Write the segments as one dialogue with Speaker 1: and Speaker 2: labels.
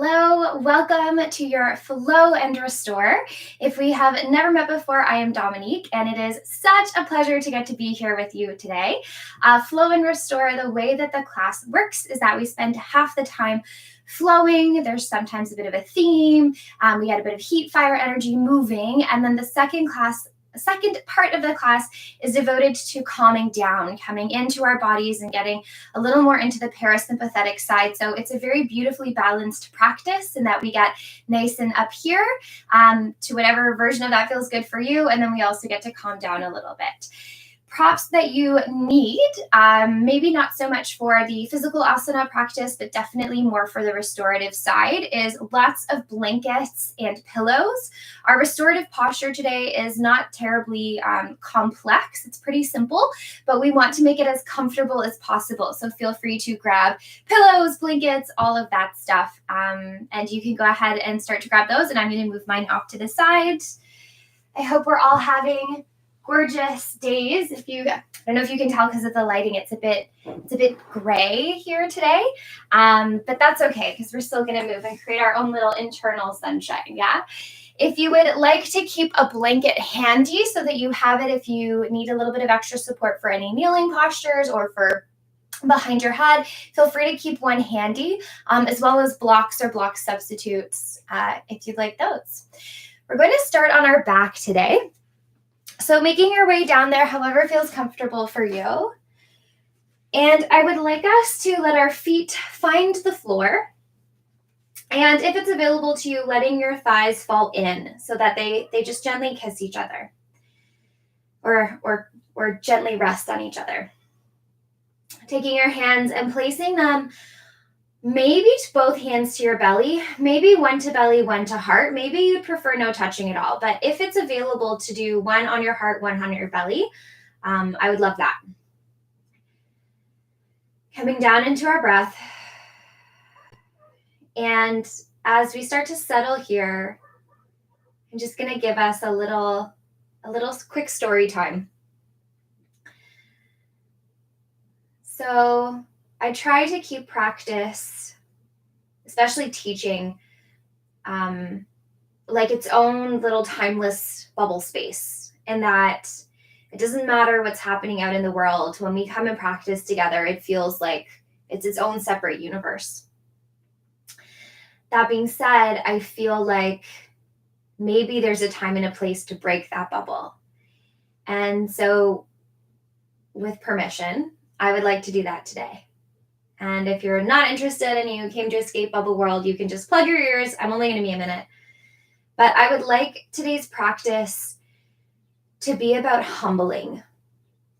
Speaker 1: Hello, welcome to your Flow and Restore. If we have never met before, I am Dominique, and it is such a pleasure to get to be here with you today. Flow and Restore, the way that the class works is that we spend half the time flowing. There's sometimes a bit of a theme. We get a bit of heat, fire, energy moving, and then the second part of the class is devoted to calming down, coming into our bodies and getting a little more into the parasympathetic side. So it's a very beautifully balanced practice in that we get nice and up here to whatever version of that feels good for you. And then we also get to calm down a little bit. Props that you need, maybe not so much for the physical asana practice, but definitely more for the restorative side, is lots of blankets and pillows. Our restorative posture today is not terribly complex. It's pretty simple, but we want to make it as comfortable as possible. So feel free to grab pillows, blankets, all of that stuff. And you can go ahead and start to grab those. And I'm going to move mine off to the side. I hope we're all having gorgeous days. I don't know if you can tell because of the lighting, it's a bit gray here today, but that's okay because we're still going to move and create our own little internal sunshine. Yeah. If you would like to keep a blanket handy so that you have it if you need a little bit of extra support for any kneeling postures or for behind your head, feel free to keep one handy, as well as blocks or block substitutes if you'd like those. We're going to start on our back today. So making your way down there, however feels comfortable for you. And I would like us to let our feet find the floor. And if it's available to you, letting your thighs fall in so that they just gently kiss each other or gently rest on each other. Taking your hands and placing them maybe both hands to your belly, maybe one to belly, one to heart. Maybe you'd prefer no touching at all. But if it's available to do one on your heart, one on your belly, I would love that. Coming down into our breath. And as we start to settle here, I'm just going to give us a little quick story time. So I try to keep practice, especially teaching, like its own little timeless bubble space, and that it doesn't matter what's happening out in the world. When we come and practice together, it feels like it's its own separate universe. That being said, I feel like maybe there's a time and a place to break that bubble. And so with permission, I would like to do that today. And if you're not interested and you came to Escape Bubble World, you can just plug your ears. I'm only going to be a minute. But I would like today's practice to be about humbling.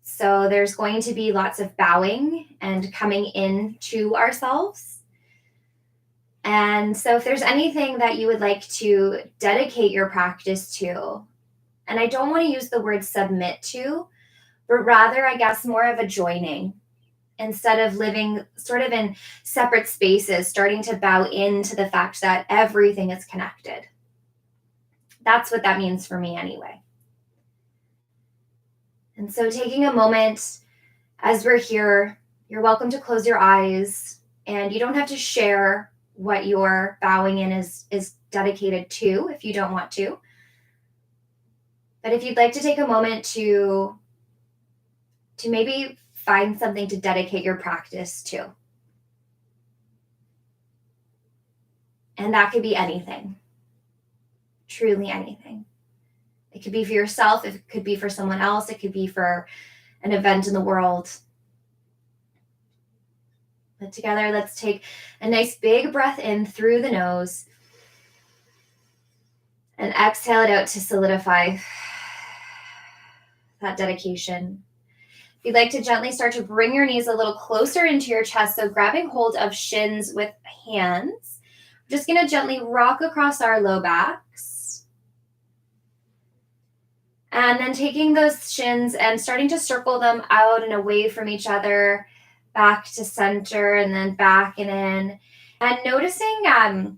Speaker 1: So there's going to be lots of bowing and coming into ourselves. And so if there's anything that you would like to dedicate your practice to, and I don't want to use the word submit to, but rather, I guess, more of a joining. Instead of living sort of in separate spaces, starting to bow into the fact that everything is connected. That's what that means for me anyway. And so taking a moment as we're here, you're welcome to close your eyes, and you don't have to share what your bowing in is dedicated to if you don't want to. But if you'd like to take a moment to maybe find something to dedicate your practice to. And that could be anything. Truly anything. It could be for yourself. It could be for someone else. It could be for an event in the world. But together, let's take a nice big breath in through the nose. And exhale it out to solidify that dedication. If you'd like to gently start to bring your knees a little closer into your chest, so grabbing hold of shins with hands. We're just going to gently rock across our low backs. And then taking those shins and starting to circle them out and away from each other, back to center and then back and in. And noticing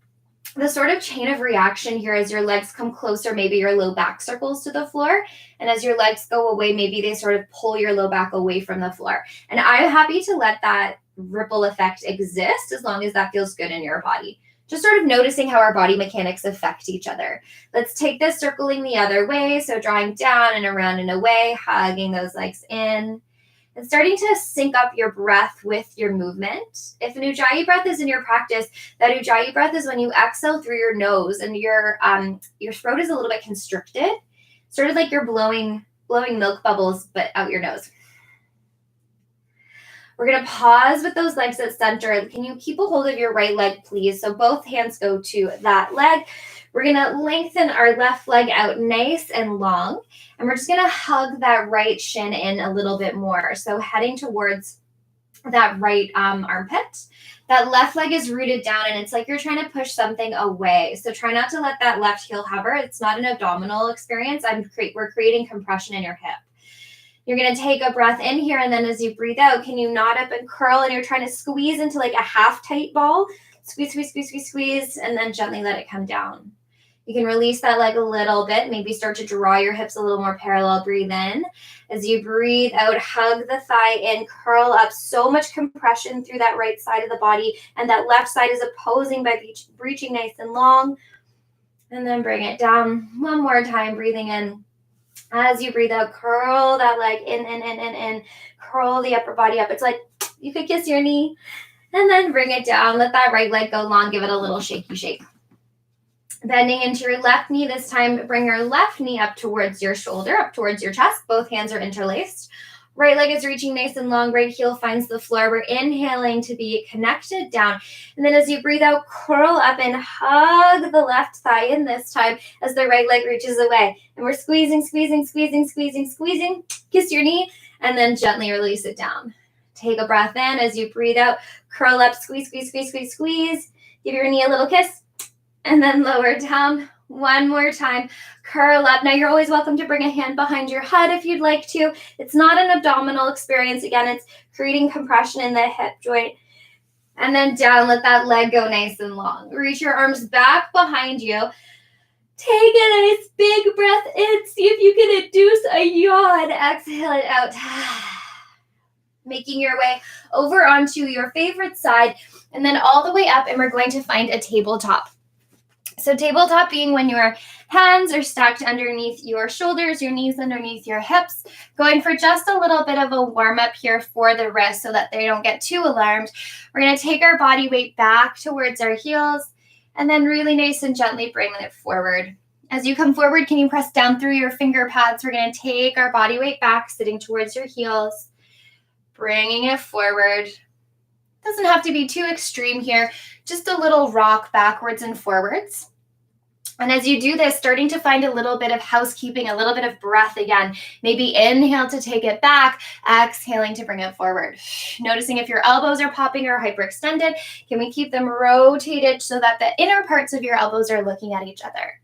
Speaker 1: the sort of chain of reaction here as your legs come closer, maybe your low back circles to the floor. And as your legs go away, maybe they sort of pull your low back away from the floor. And I'm happy to let that ripple effect exist as long as that feels good in your body. Just sort of noticing how our body mechanics affect each other. Let's take this circling the other way. So drawing down and around and away, hugging those legs in, and starting to sync up your breath with your movement. If an Ujjayi breath is in your practice, that Ujjayi breath is when you exhale through your nose and your throat is a little bit constricted, sort of like you're blowing milk bubbles, but out your nose. We're going to pause with those legs at center. Can you keep a hold of your right leg, please? So both hands go to that leg. We're going to lengthen our left leg out nice and long. And we're just going to hug that right shin in a little bit more. So heading towards that right armpit. That left leg is rooted down and it's like you're trying to push something away. So try not to let that left heel hover. It's not an abdominal experience. We're creating compression in your hip. You're going to take a breath in here, and then as you breathe out, can you knot up and curl, and you're trying to squeeze into like a half tight ball. Squeeze, squeeze, squeeze, squeeze, squeeze, and then gently let it come down. You can release that leg a little bit, maybe start to draw your hips a little more parallel. Breathe in. As you breathe out, hug the thigh in, curl up. So much compression through that right side of the body, and that left side is opposing by reaching nice and long. And then bring it down one more time, breathing in. As you breathe out, curl that leg in. Curl the upper body up. It's like you could kiss your knee. And then bring it down. Let that right leg go long. Give it a little shaky shake. Bending into your left knee this time. Bring your left knee up towards your shoulder, up towards your chest. Both hands are interlaced. Right leg is reaching nice and long. Right heel finds the floor. We're inhaling to be connected down. And then as you breathe out, curl up and hug the left thigh in this time as the right leg reaches away. And we're squeezing, squeezing, squeezing, squeezing, squeezing. Kiss your knee and then gently release it down. Take a breath in as you breathe out. Curl up, squeeze, squeeze, squeeze, squeeze, squeeze. Give your knee a little kiss and then lower down. One more time, curl up. Now you're always welcome to bring a hand behind your head if you'd like to. It's not an abdominal experience. Again, it's creating compression in the hip joint. And then down, let that leg go nice and long. Reach your arms back behind you. Take a nice big breath in. See if you can induce a yawn. Exhale it out. Making your way over onto your favorite side and then all the way up, and we're going to find a tabletop. So tabletop being when your hands are stacked underneath your shoulders, your knees underneath your hips, going for just a little bit of a warm up here for the wrists so that they don't get too alarmed. We're going to take our body weight back towards our heels and then really nice and gently bring it forward. As you come forward, can you press down through your finger pads? We're going to take our body weight back, sitting towards your heels, bringing it forward. Doesn't have to be too extreme here, just a little rock backwards and forwards. And as you do this, starting to find a little bit of housekeeping, a little bit of breath again. Maybe inhale to take it back, exhaling to bring it forward. Noticing if your elbows are popping or hyperextended, can we keep them rotated so that the inner parts of your elbows are looking at each other?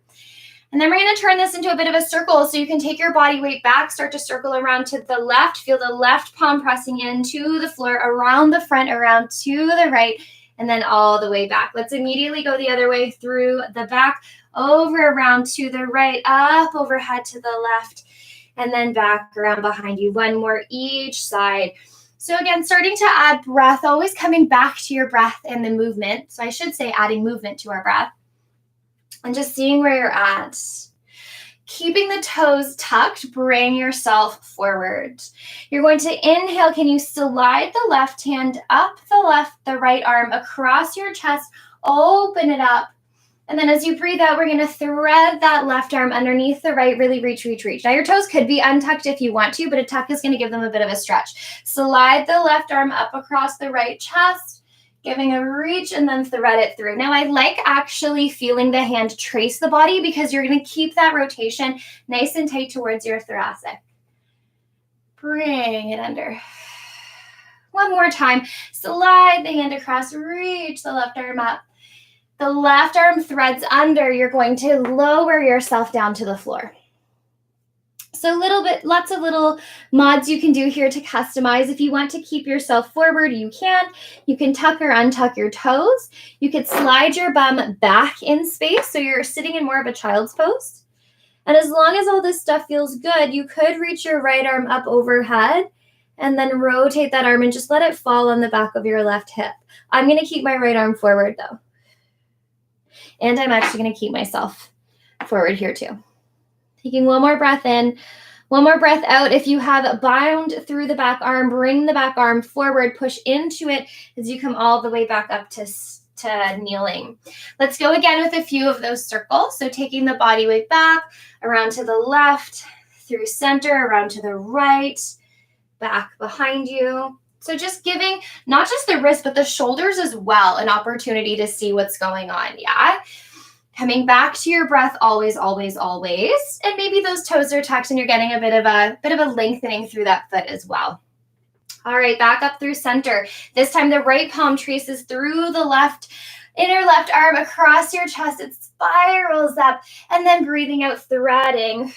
Speaker 1: And then we're going to turn this into a bit of a circle. So you can take your body weight back, start to circle around to the left. Feel the left palm pressing into the floor, around the front, around to the right, and then all the way back. Let's immediately go the other way through the back, over, around to the right, up, overhead to the left, and then back around behind you. One more each side. So again, starting to add breath, always coming back to your breath and the movement. So I should say adding movement to our breath. And just seeing where you're at. Keeping the toes tucked, bring yourself forward. You're going to inhale. Can you slide the left hand up the right arm across your chest, open it up. And then as you breathe out, we're going to thread that left arm underneath the right, really reach, reach, reach. Now your toes could be untucked if you want to, but a tuck is going to give them a bit of a stretch. Slide the left arm up across the right chest, giving a reach and then thread it through. Now I like actually feeling the hand trace the body because you're going to keep that rotation nice and tight towards your thoracic. Bring it under. One more time. Slide the hand across, reach the left arm up. The left arm threads under. You're going to lower yourself down to the floor. So lots of little mods you can do here to customize. If you want to keep yourself forward, you can. You can tuck or untuck your toes. You could slide your bum back in space so you're sitting in more of a child's pose. And as long as all this stuff feels good, you could reach your right arm up overhead and then rotate that arm and just let it fall on the back of your left hip. I'm going to keep my right arm forward though. And I'm actually going to keep myself forward here too. Taking one more breath in, one more breath out. If you have bound through the back arm, bring the back arm forward, push into it as you come all the way back up to kneeling. Let's go again with a few of those circles. So taking the body weight back, around to the left, through center, around to the right, back behind you. So just giving not just the wrist, but the shoulders as well an opportunity to see what's going on, yeah? Coming back to your breath always, always, always. And maybe those toes are tucked and you're getting a bit of a lengthening through that foot as well. All right, back up through center. This time the right palm traces through the inner left arm across your chest. It spirals up, and then breathing out, threading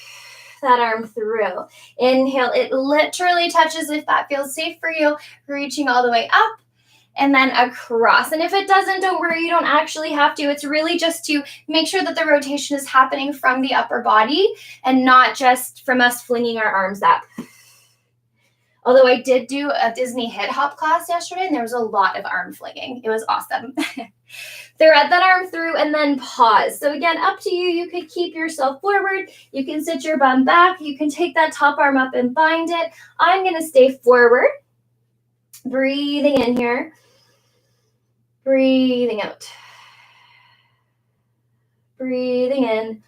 Speaker 1: that arm through. Inhale, it literally touches, if that feels safe for you, reaching all the way up and then across. And if it doesn't, don't worry, you don't actually have to. It's really just to make sure that the rotation is happening from the upper body and not just from us flinging our arms up. Although I did do a Disney hip hop class yesterday, and there was a lot of arm flinging. It was awesome. Thread that arm through and then pause. So again, up to you. You could keep yourself forward. You can sit your bum back. You can take that top arm up and bind it. I'm going to stay forward. Breathing in here. Breathing out. Breathing in.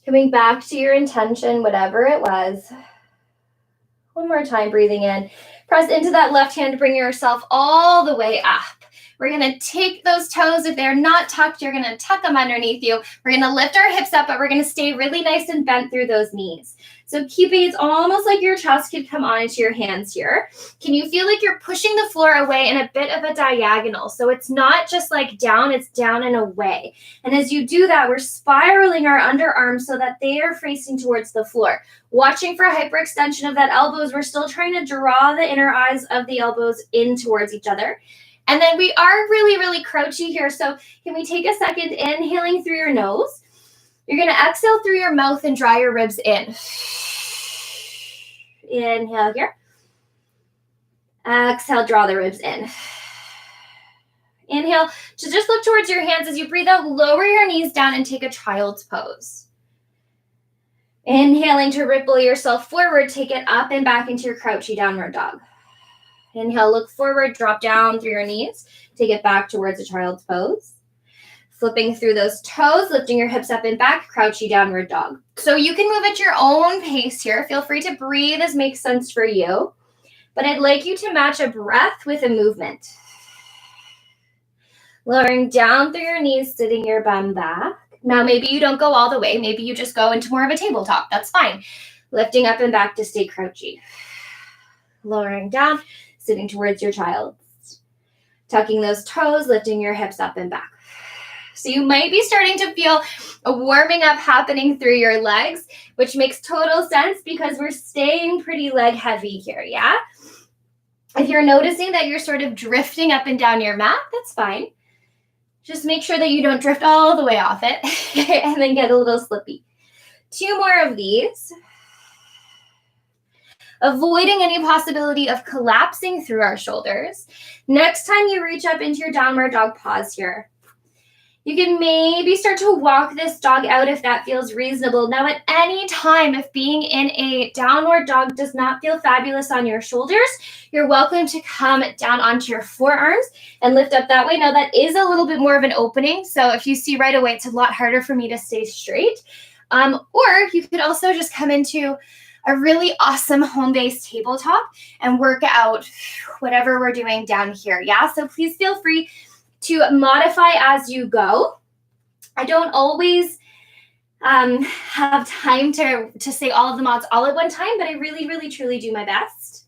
Speaker 1: Coming back to your intention, whatever it was. One more time, breathing in. Press into that left hand, bring yourself all the way up. We're going to take those toes. If they're not tucked, you're going to tuck them underneath you. We're going to lift our hips up, but we're going to stay really nice and bent through those knees. So keeping, it's almost like your chest could come onto your hands here. Can you feel like you're pushing the floor away in a bit of a diagonal? So it's not just like down, it's down and away. And as you do that, we're spiraling our underarms so that they are facing towards the floor. Watching for hyperextension of that elbows. We're still trying to draw the inner eyes of the elbows in towards each other. And then we are really, really crouchy here. So can we take a second, inhaling through your nose? You're going to exhale through your mouth and draw your ribs in. Inhale here. Exhale, draw the ribs in. Inhale to just look towards your hands. As you breathe out, lower your knees down and take a child's pose. Inhaling to ripple yourself forward, take it up and back into your crouchy downward dog. Inhale, look forward, drop down through your knees. Take it back towards a child's pose. Flipping through those toes, lifting your hips up and back, crouchy downward dog. So you can move at your own pace here. Feel free to breathe as makes sense for you. But I'd like you to match a breath with a movement. Lowering down through your knees, sitting your bum back. Now maybe you don't go all the way. Maybe you just go into more of a tabletop. That's fine. Lifting up and back to stay crouchy. Lowering down, sitting towards your child. Tucking those toes, lifting your hips up and back. So you might be starting to feel a warming up happening through your legs, which makes total sense because we're staying pretty leg heavy here, yeah? If you're noticing that you're sort of drifting up and down your mat, that's fine. Just make sure that you don't drift all the way off it and then get a little slippy. 2 more of these. Avoiding any possibility of collapsing through our shoulders. Next time you reach up into your downward dog, pause here. You can maybe start to walk this dog out if that feels reasonable. Now, at any time, if being in a downward dog does not feel fabulous on your shoulders, you're welcome to come down onto your forearms and lift up that way. Now, that is a little bit more of an opening. So if you see right away, it's a lot harder for me to stay straight. Or you could also just come into a really awesome home-based tabletop and work out whatever we're doing down here. Yeah, so please feel free to modify as you go. I don't always have time to say all of the mods all at one time, but I really, really, truly do my best.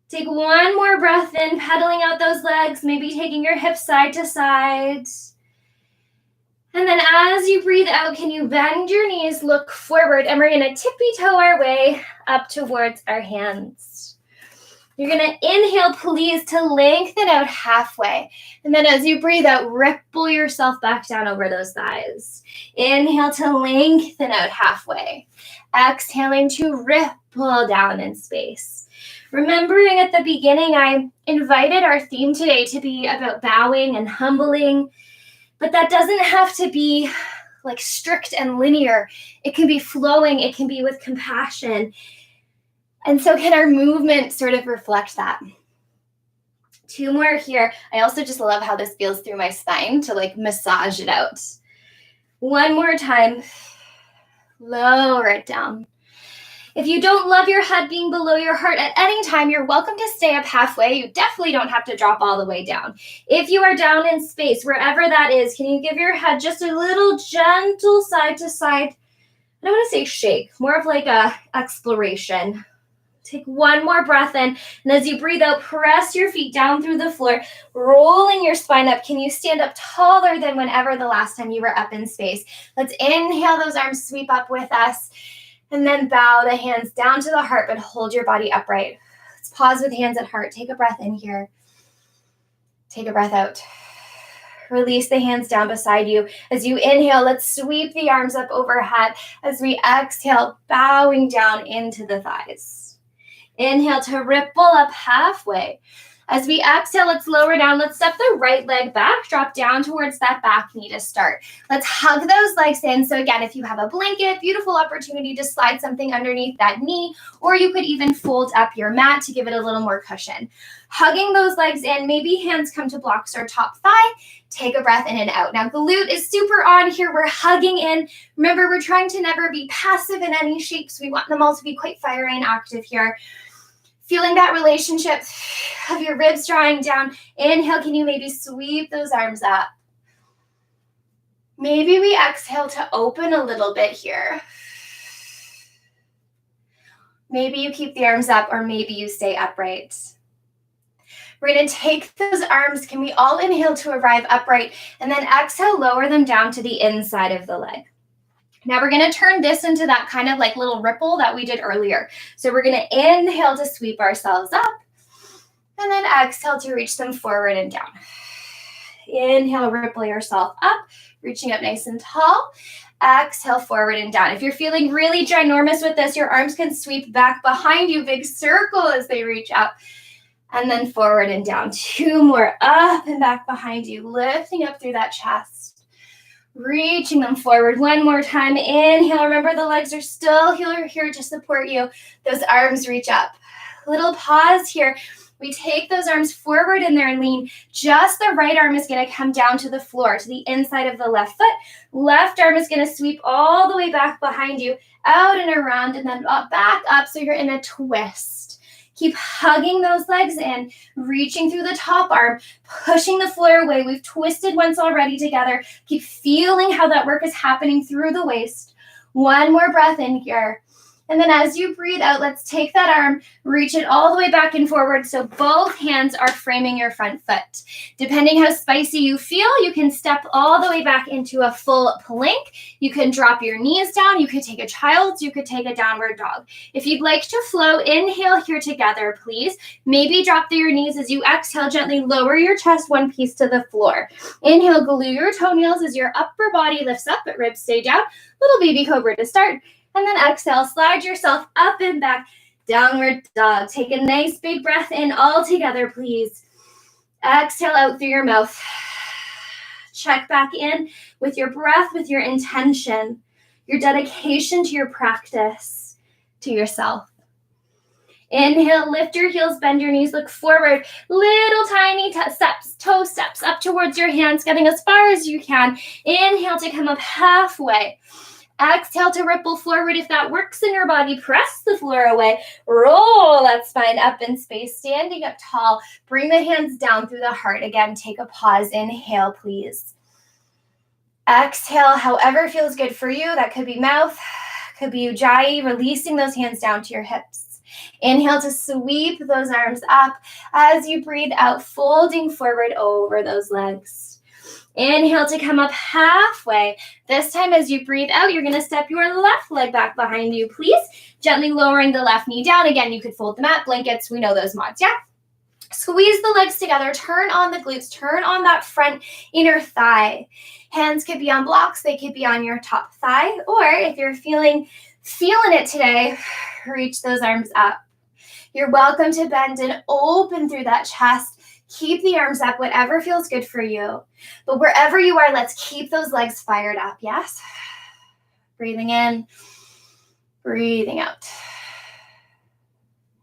Speaker 1: Take one more breath in, pedaling out those legs, maybe taking your hips side to side. And then as you breathe out, can you bend your knees, look forward, and we're going to tippy-toe our way up towards our hands. You're going to inhale, please, to lengthen out halfway. And then as you breathe out, ripple yourself back down over those thighs. Inhale to lengthen out halfway. Exhaling to ripple down in space. Remembering at the beginning, I invited our theme today to be about bowing and humbling. But that doesn't have to be like strict and linear. It can be flowing. It can be with compassion. And so can our movement sort of reflect that? 2 more here. I also just love how this feels through my spine to like massage it out. 1 more time. Lower it down. If you don't love your head being below your heart at any time, you're welcome to stay up halfway. You definitely don't have to drop all the way down. If you are down in space, wherever that is, can you give your head just a little gentle side to side? I don't want to say shake, more of like a exploration. Take 1 more breath in, and as you breathe out, press your feet down through the floor, rolling your spine up. Can you stand up taller than whenever the last time you were up in space? Let's inhale, those arms sweep up with us. And then bow the hands down to the heart, but hold your body upright. Let's pause with hands at heart. Take a breath in here. Take a breath out. Release the hands down beside you. As you inhale, let's sweep the arms up overhead. As we exhale, bowing down into the thighs. Inhale to ripple up halfway. As we exhale, let's lower down. Let's step the right leg back, drop down towards that back knee to start. Let's hug those legs in. So again, if you have a blanket, beautiful opportunity to slide something underneath that knee, or you could even fold up your mat to give it a little more cushion. Hugging those legs in, maybe hands come to blocks or top thigh. Take a breath in and out. Now, glute is super on here. We're hugging in. Remember, we're trying to never be passive in any shapes. We want them all to be quite fiery and active here. Feeling that relationship of your ribs drawing down. Inhale, can you maybe sweep those arms up? Maybe we exhale to open a little bit here. Maybe you keep the arms up, or maybe you stay upright. We're going to take those arms. Can we all inhale to arrive upright? And then exhale, lower them down to the inside of the leg. Now we're going to turn this into that kind of like little ripple that we did earlier. So we're going to inhale to sweep ourselves up, and then exhale to reach them forward and down. Inhale, ripple yourself up, reaching up nice and tall. Exhale, forward and down. If you're feeling really ginormous with this, your arms can sweep back behind you, big circle as they reach up. And then forward and down. 2 more, up and back behind you, lifting up through that chest. Reaching them forward 1 more time. Inhale. Remember, the legs are still here to support you. Those arms reach up. Little pause here. We take those arms forward in there and lean. Just the right arm is going to come down to the floor, to the inside of the left foot. Left arm is going to sweep all the way back behind you, out and around, and then back up so you're in a twist. Keep hugging those legs in, reaching through the top arm, pushing the floor away. We've twisted once already together. Keep feeling how that work is happening through the waist. 1 more breath in here. And then as you breathe out, let's take that arm, reach it all the way back and forward so both hands are framing your front foot. Depending how spicy you feel, you can step all the way back into a full plank. You can drop your knees down. You could take a child's. You could take a downward dog. If you'd like to flow, inhale here together, please. Maybe drop through your knees as you exhale. Gently lower your chest 1 piece to the floor. Inhale, glue your toenails as your upper body lifts up, but ribs stay down. Little baby cobra to start. And then exhale, slide yourself up and back, downward dog. Take a nice big breath in all together, please. Exhale out through your mouth. Check back in with your breath, with your intention, your dedication to your practice, to yourself. Inhale, lift your heels, bend your knees, look forward. Little tiny steps, toe steps up towards your hands, getting as far as you can. Inhale to come up halfway. Exhale to ripple forward. If that works in your body, press the floor away. Roll that spine up in space, standing up tall. Bring the hands down through the heart. Again, take a pause. Inhale, please. Exhale, however feels good for you. That could be mouth, could be ujjayi, releasing those hands down to your hips. Inhale to sweep those arms up. As you breathe out, folding forward over those legs. Inhale to come up halfway. This time as you breathe out, you're going to step your left leg back behind you, please. Gently lowering the left knee down. Again, you could fold the mat, blankets. We know those mods, yeah? Squeeze the legs together. Turn on the glutes. Turn on that front inner thigh. Hands could be on blocks. They could be on your top thigh. Or if you're feeling it today, reach those arms up. You're welcome to bend and open through that chest. Keep the arms up, whatever feels good for you. But wherever you are, let's keep those legs fired up, yes? Breathing in, breathing out.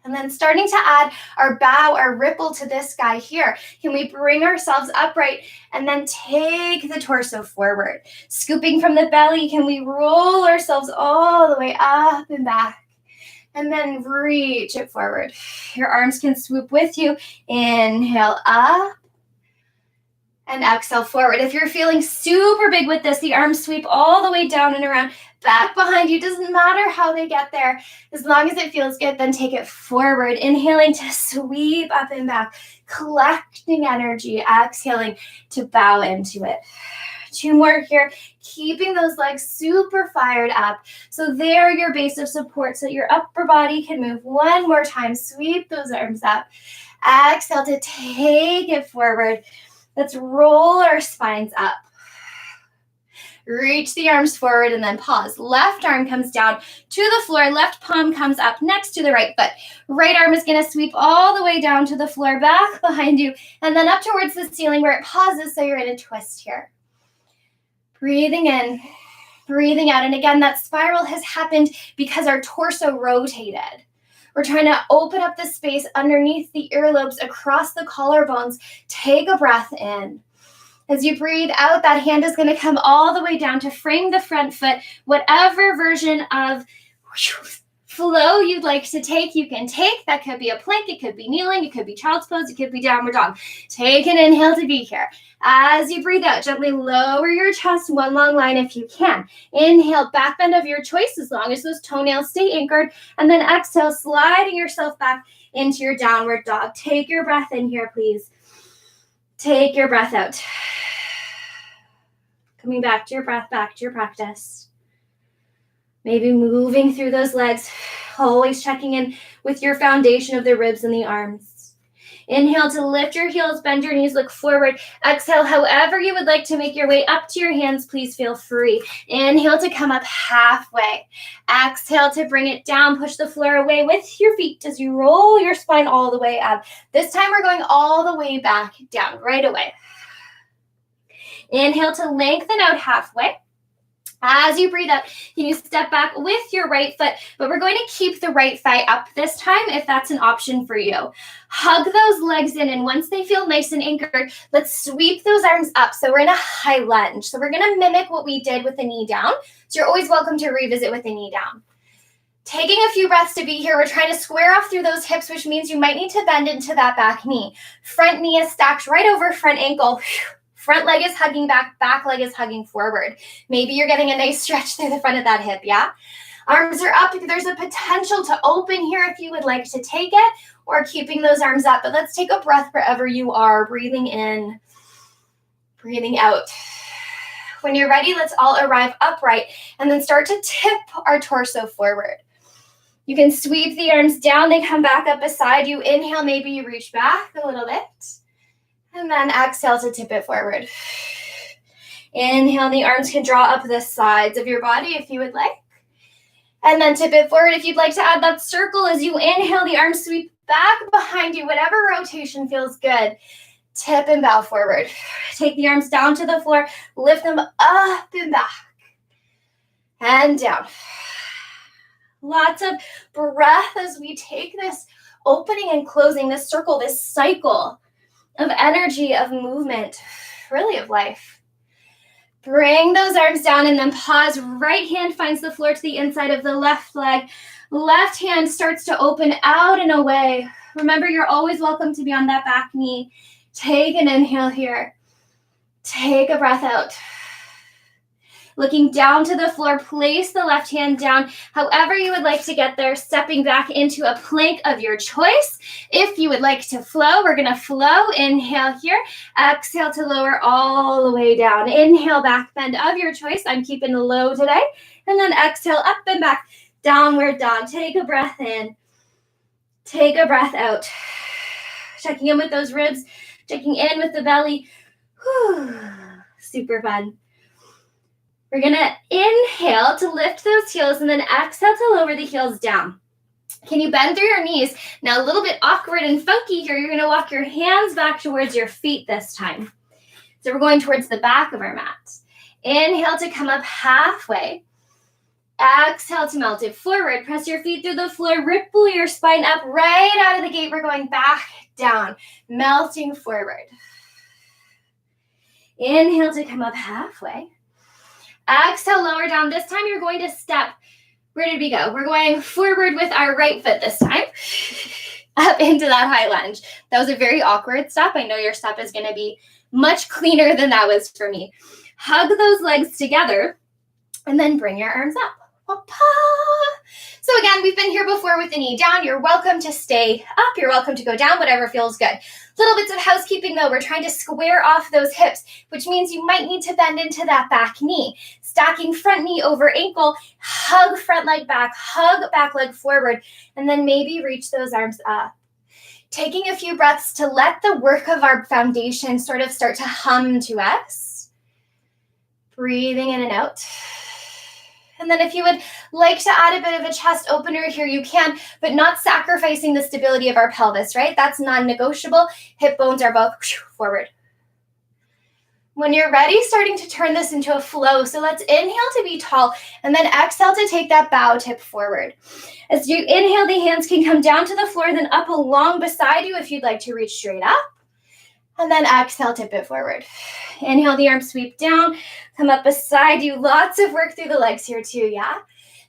Speaker 1: And then starting to add our bow, our ripple to this guy here. Can we bring ourselves upright and then take the torso forward? Scooping from the belly, can we roll ourselves all the way up and back? And then reach it forward. Your arms can swoop with you. Inhale up and exhale forward. If you're feeling super big with this, the arms sweep all the way down and around, back behind you. Doesn't matter how they get there. As long as it feels good, then take it forward. Inhaling to sweep up and back, collecting energy. Exhaling to bow into it. 2 more here, keeping those legs super fired up. So they're your base of support so that your upper body can move. 1 more time, sweep those arms up. Exhale to take it forward. Let's roll our spines up. Reach the arms forward and then pause. Left arm comes down to the floor. Left palm comes up next to the right foot. Right arm is going to sweep all the way down to the floor, back behind you, and then up towards the ceiling where it pauses so you're in a twist here. Breathing in, breathing out. And again, that spiral has happened because our torso rotated. We're trying to open up the space underneath the earlobes, across the collarbones. Take a breath in. As you breathe out, that hand is going to come all the way down to frame the front foot. Whatever version of flow you'd like to take, you can take. That could be a plank, it could be kneeling, it could be child's pose, it could be downward dog. Take an inhale to be here. As you breathe out, gently lower your chest, 1 long line if you can. Inhale, back bend of your choice as long as those toenails stay anchored. And then exhale, sliding yourself back into your downward dog. Take your breath in here, please. Take your breath out. Coming back to your breath, back to your practice. Maybe moving through those legs, always checking in with your foundation of the ribs and the arms. Inhale to lift your heels, bend your knees, look forward. Exhale, however you would like to make your way up to your hands, please feel free. Inhale to come up halfway. Exhale to bring it down, push the floor away with your feet as you roll your spine all the way up. This time we're going all the way back down, right away. Inhale to lengthen out halfway. As you breathe out, you step back with your right foot, but we're going to keep the right thigh up this time if that's an option for you. Hug those legs in, and once they feel nice and anchored, let's sweep those arms up. So we're in a high lunge. So we're going to mimic what we did with the knee down. So you're always welcome to revisit with the knee down. Taking a few breaths to be here, we're trying to square off through those hips, which means you might need to bend into that back knee. Front knee is stacked right over front ankle. Front leg is hugging back leg is hugging forward. Maybe you're getting a nice stretch through the front of that hip, yeah? Arms are up. There's a potential to open here if you would like to take it, or keeping those arms up. But let's take a breath wherever you are. Breathing in, breathing out. When you're ready, let's all arrive upright and then start to tip our torso forward. You can sweep the arms down. They come back up beside you. Inhale, maybe you reach back a little bit. And then exhale to tip it forward. Inhale, the arms can draw up the sides of your body if you would like. And then tip it forward. If you'd like to add that circle as you inhale, the arms sweep back behind you. Whatever rotation feels good. Tip and bow forward. Take the arms down to the floor. Lift them up and back. And down. Lots of breath as we take this opening and closing, this circle, this cycle of energy, of movement, really of life. Bring those arms down and then pause. Right hand finds the floor to the inside of the left leg. Left hand starts to open out and away. Remember, you're always welcome to be on that back knee. Take an inhale here. Take a breath out. Looking down to the floor, place the left hand down. However you would like to get there, stepping back into a plank of your choice. If you would like to flow, we're going to flow. Inhale here. Exhale to lower all the way down. Inhale, back bend of your choice. I'm keeping low today. And then exhale, up and back. Downward dog. Take a breath in. Take a breath out. Checking in with those ribs. Checking in with the belly. Whew. Super fun. We're going to inhale to lift those heels and then exhale to lower the heels down. Can you bend through your knees? Now, a little bit awkward and funky here. You're going to walk your hands back towards your feet this time. So we're going towards the back of our mat. Inhale to come up halfway. Exhale to melt it forward. Press your feet through the floor. Ripple your spine up right out of the gate. We're going back down, melting forward. Inhale to come up halfway. Exhale, lower down. This time you're going to step. Where did we go? We're going forward with our right foot this time. Up into that high lunge. That was a very awkward step. I know your step is going to be much cleaner than that was for me. Hug those legs together and then bring your arms up. So again, we've been here before with the knee down. You're welcome to stay up. You're welcome to go down, whatever feels good. Little bits of housekeeping though. We're trying to square off those hips, which means you might need to bend into that back knee. Stacking front knee over ankle, hug front leg back, hug back leg forward, and then maybe reach those arms up. Taking a few breaths to let the work of our foundation sort of start to hum to us. Breathing in and out. And then if you would like to add a bit of a chest opener here, you can, but not sacrificing the stability of our pelvis, right? That's non-negotiable. Hip bones are both forward. When you're ready, starting to turn this into a flow. So let's inhale to be tall and then exhale to take that bow tip forward. As you inhale, the hands can come down to the floor, then up along beside you if you'd like to reach straight up. And then exhale, tip it forward. Inhale, the arms sweep down, come up beside you. Lots of work through the legs here too, yeah?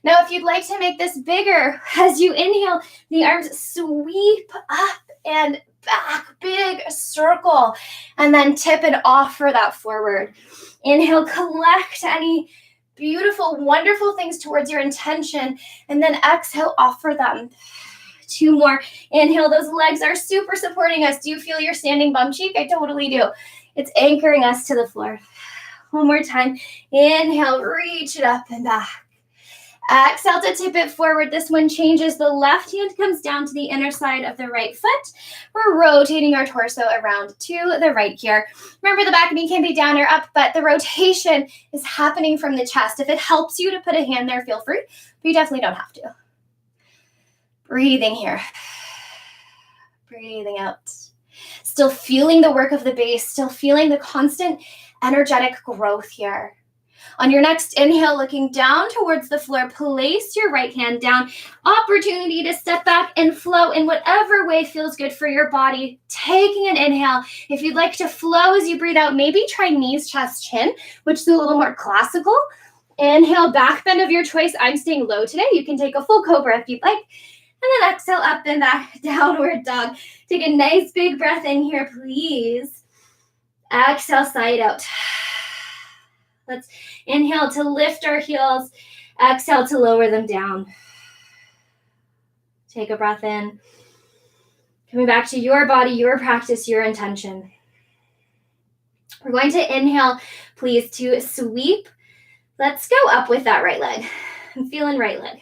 Speaker 1: Now, if you'd like to make this bigger, as you inhale, the arms sweep up and back, big circle, and then tip and offer that forward. Inhale, collect any beautiful, wonderful things towards your intention, and then exhale, offer them. 2 more. Inhale, those legs are super supporting us. Do you feel your standing bum cheek? I totally do. It's anchoring us to the floor. 1 more time. Inhale, reach it up and back. Exhale to tip it forward. This one changes. The left hand comes down to the inner side of the right foot. We're rotating our torso around to the right here. Remember, the back knee can be down or up, but the rotation is happening from the chest. If it helps you to put a hand there, feel free, but you definitely don't have to. Breathing here. Breathing out. Still feeling the work of the base, still feeling the constant energetic growth here. On your next inhale, looking down towards the floor, place your right hand down. Opportunity to step back and flow in whatever way feels good for your body. Taking an inhale. If you'd like to flow as you breathe out, maybe try knees, chest, chin, which is a little more classical. Inhale, back bend of your choice. I'm staying low today. You can take a full cobra if you'd like. And then exhale up and back, downward dog. Take a nice big breath in here, please. Exhale, side out. Let's inhale to lift our heels. Exhale to lower them down. Take a breath in. Coming back to your body, your practice, your intention. We're going to inhale, please, to sweep. Let's go up with that right leg. I'm feeling right leg.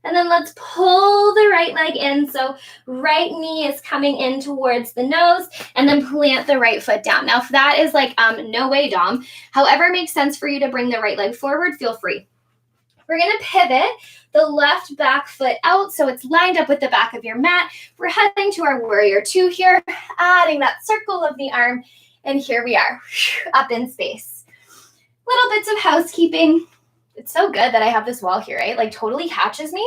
Speaker 1: And then let's pull the right leg in. So right knee is coming in towards the nose, and then plant the right foot down. Now, if that is like, no way, Dom, however makes sense for you to bring the right leg forward, feel free. We're going to pivot the left back foot out so it's lined up with the back of your mat. We're heading to our warrior 2 here, adding that circle of the arm, and here we are, up in space. Little bits of housekeeping. It's so good that I have this wall here, right? Like totally hatches me.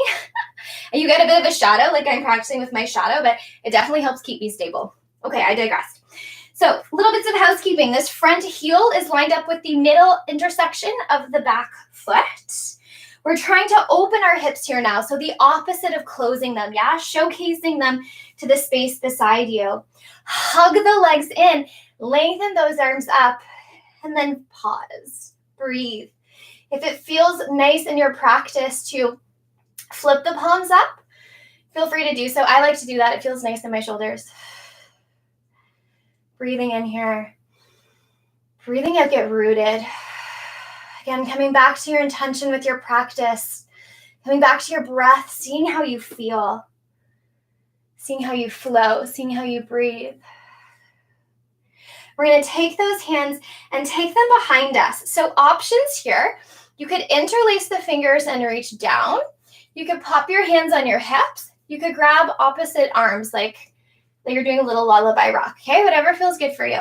Speaker 1: And you get a bit of a shadow, like I'm practicing with my shadow, but it definitely helps keep me stable. Okay, I digressed. So little bits of housekeeping. This front heel is lined up with the middle intersection of the back foot. We're trying to open our hips here now. So the opposite of closing them, yeah? Showcasing them to the space beside you. Hug the legs in, lengthen those arms up, and then pause, breathe. If it feels nice in your practice to flip the palms up, feel free to do so. I like to do that. It feels nice in my shoulders. Breathing in here. Breathing out, get rooted. Again, coming back to your intention with your practice. Coming back to your breath, seeing how you feel. Seeing how you flow, seeing how you breathe. We're going to take those hands and take them behind us. So options here. You could interlace the fingers and reach down. You could pop your hands on your hips. You could grab opposite arms like you're doing a little lullaby rock, okay? Whatever feels good for you.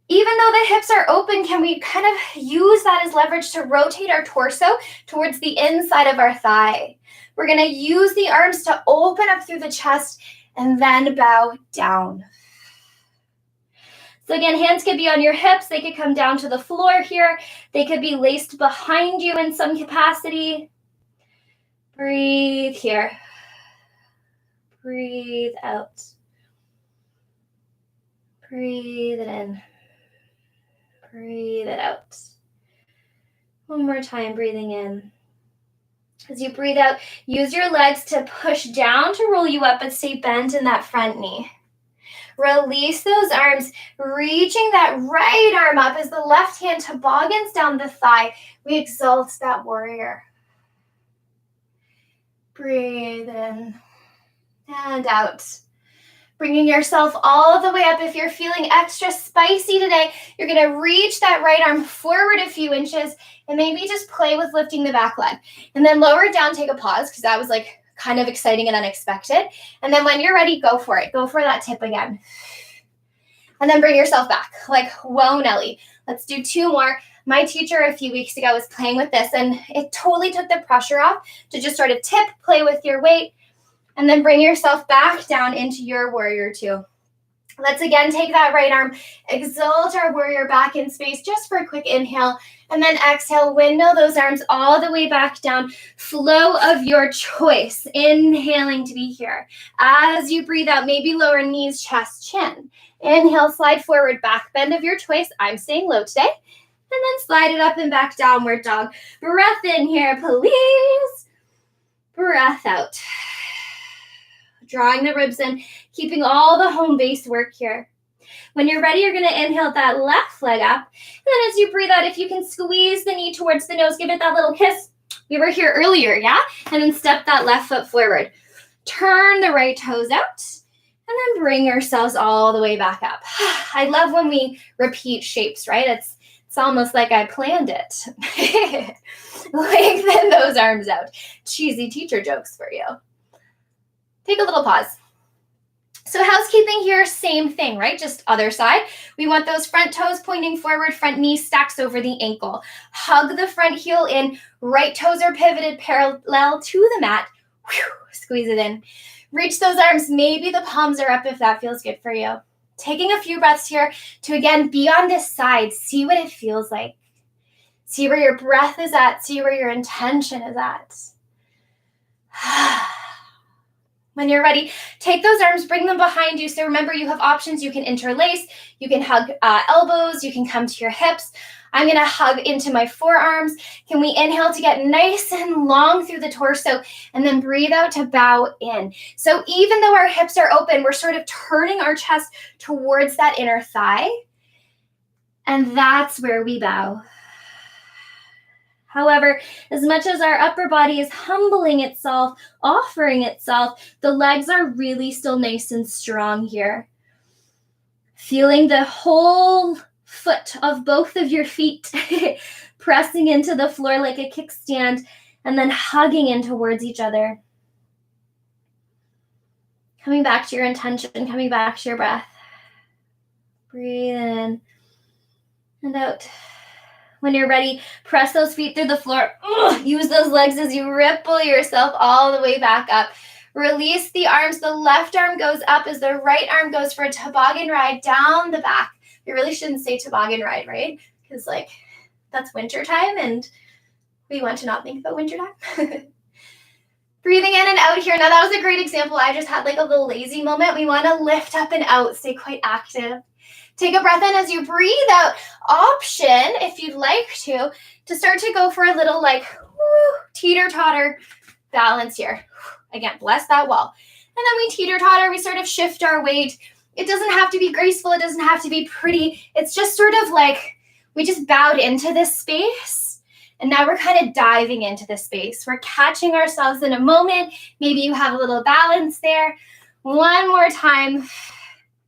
Speaker 1: Even though the hips are open, can we kind of use that as leverage to rotate our torso towards the inside of our thigh? We're going to use the arms to open up through the chest and then bow down. So again, hands could be on your hips. They could come down to the floor here. They could be laced behind you in some capacity. Breathe here. Breathe out. Breathe it in. Breathe it out. One more time, breathing in. As you breathe out, use your legs to push down to roll you up, but stay bent in that front knee. Release those arms, reaching that right arm up as the left hand toboggans down the thigh. We exalt that warrior. Breathe in and out. Bringing yourself all the way up. If you're feeling extra spicy today, you're going to reach that right arm forward a few inches and maybe just play with lifting the back leg. And then lower it down, take a pause, because that was like kind of exciting and unexpected. And then when you're ready, go for it. Go for that tip again. And then bring yourself back, like, whoa, Nelly. Let's do 2 more. My teacher a few weeks ago was playing with this, and it totally took the pressure off to just sort of tip, play with your weight, and then bring yourself back down into your warrior 2. Let's again take that right arm, exalt our warrior back in space just for a quick inhale, and then exhale, window those arms all the way back down. Flow of your choice, inhaling to be here. As you breathe out, maybe lower knees, chest, chin. Inhale, slide forward, back bend of your choice. I'm staying low today. And then slide it up and back, downward dog. Breath in here, please. Breath out. Drawing the ribs in, keeping all the home base work here. When you're ready, you're going to inhale that left leg up. And then as you breathe out, if you can squeeze the knee towards the nose, give it that little kiss. We were here earlier, yeah? And then step that left foot forward. Turn the right toes out. And then bring yourselves all the way back up. I love when we repeat shapes, right? It's almost like I planned it. Lengthen those arms out. Cheesy teacher jokes for you. Take a little pause. So housekeeping here, same thing, right? Just other side. We want those front toes pointing forward, front knee stacks over the ankle. Hug the front heel in. Right toes are pivoted parallel to the mat. Whew, squeeze it in. Reach those arms. Maybe the palms are up if that feels good for you. Taking a few breaths here to, again, be on this side. See what it feels like. See where your breath is at. See where your intention is at. When you're ready, take those arms, bring them behind you. So remember, you have options. You can interlace. You can hug elbows. You can come to your hips. I'm going to hug into my forearms. Can we inhale to get nice and long through the torso and then breathe out to bow in? So even though our hips are open, we're sort of turning our chest towards that inner thigh. And that's where we bow. However, as much as our upper body is humbling itself, offering itself, the legs are really still nice and strong here. Feeling the whole foot of both of your feet pressing into the floor like a kickstand and then hugging in towards each other. Coming back to your intention, coming back to your breath. Breathe in and out. When you're ready, press those feet through the floor. Use those legs as you ripple yourself all the way back up. Release the arms. The left arm goes up as the right arm goes for a toboggan ride down the back. We really shouldn't say toboggan ride, right? Because that's winter time and we want to not think about winter time. Breathing in and out here. Now that was a great example. I just had a little lazy moment. We want to lift up and out, stay quite active. Take a breath in as you breathe out. Option, if you'd like to start to go for a little teeter-totter balance here. Again, bless that wall. And then we teeter-totter, we sort of shift our weight. It doesn't have to be graceful. It doesn't have to be pretty. It's just sort of we just bowed into this space. And now we're kind of diving into this space. We're catching ourselves in a moment. Maybe you have a little balance there. One more time.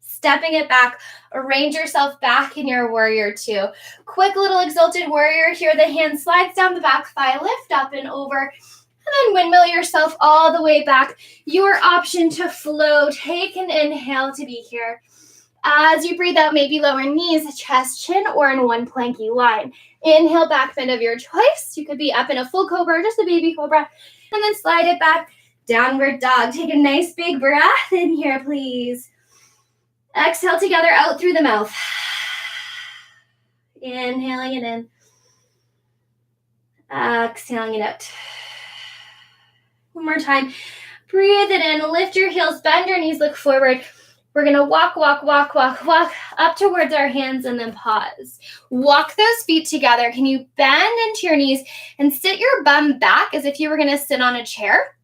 Speaker 1: Stepping it back. Arrange yourself back in your warrior 2. Quick little exalted warrior here. The hand slides down the back thigh. Lift up and over. And then windmill yourself all the way back. Your option to flow. Take an inhale to be here. As you breathe out, maybe lower knees, chest, chin, or in one planky line. Inhale, back bend of your choice. You could be up in a full cobra or just a baby cobra. And then slide it back, downward dog. Take a nice big breath in here, please. Exhale together out through the mouth. Inhaling it in. Exhaling it out. One more time. Breathe it in. Lift your heels, bend your knees, look forward. We're going to walk up towards our hands and then pause. Walk those feet together. Can you bend into your knees and sit your bum back as if you were going to sit on a chair?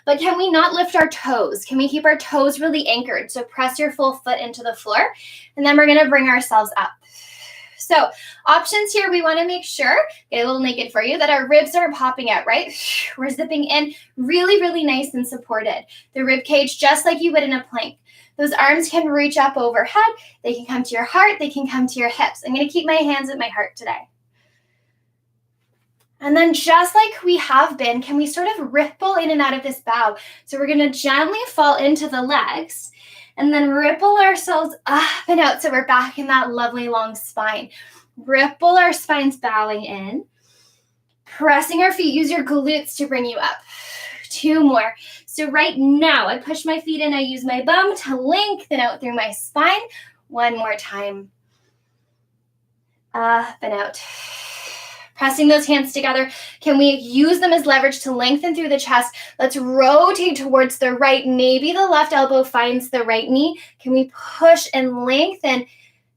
Speaker 1: But can we not lift our toes? Can we keep our toes really anchored? So press your full foot into the floor, and then we're going to bring ourselves up. So options here, we want to make sure, get a little naked for you, that our ribs aren't popping out, right? We're zipping in really, really nice and supported. The rib cage, just like you would in a plank. Those arms can reach up overhead. They can come to your heart. They can come to your hips. I'm going to keep my hands at my heart today. And then just like we have been, can we sort of ripple in and out of this bow? So we're going to gently fall into the legs and then ripple ourselves up and out so we're back in that lovely long spine. Ripple our spines bowing in. Pressing our feet. Use your glutes to bring you up. 2 more. So right now, I push my feet in. I use my bum to lengthen out through my spine. 1 more time. Up and out. Pressing those hands together. Can we use them as leverage to lengthen through the chest? Let's rotate towards the right. Maybe the left elbow finds the right knee. Can we push and lengthen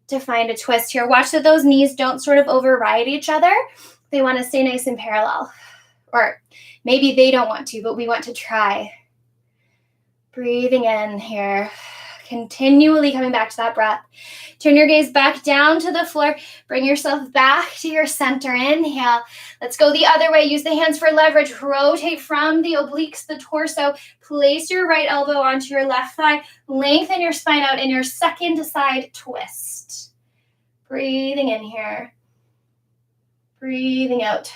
Speaker 1: to find a twist here? Watch that those knees don't sort of override each other. They want to stay nice and parallel. Or maybe they don't want to, but we want to try. Breathing in here. Continually coming back to that breath. Turn your gaze back down to the floor. Bring yourself back to your center. Inhale. Let's go the other way. Use the hands for leverage. Rotate from the obliques, the torso. Place your right elbow onto your left thigh. Lengthen your spine out in your second side twist. Breathing in here. Breathing out.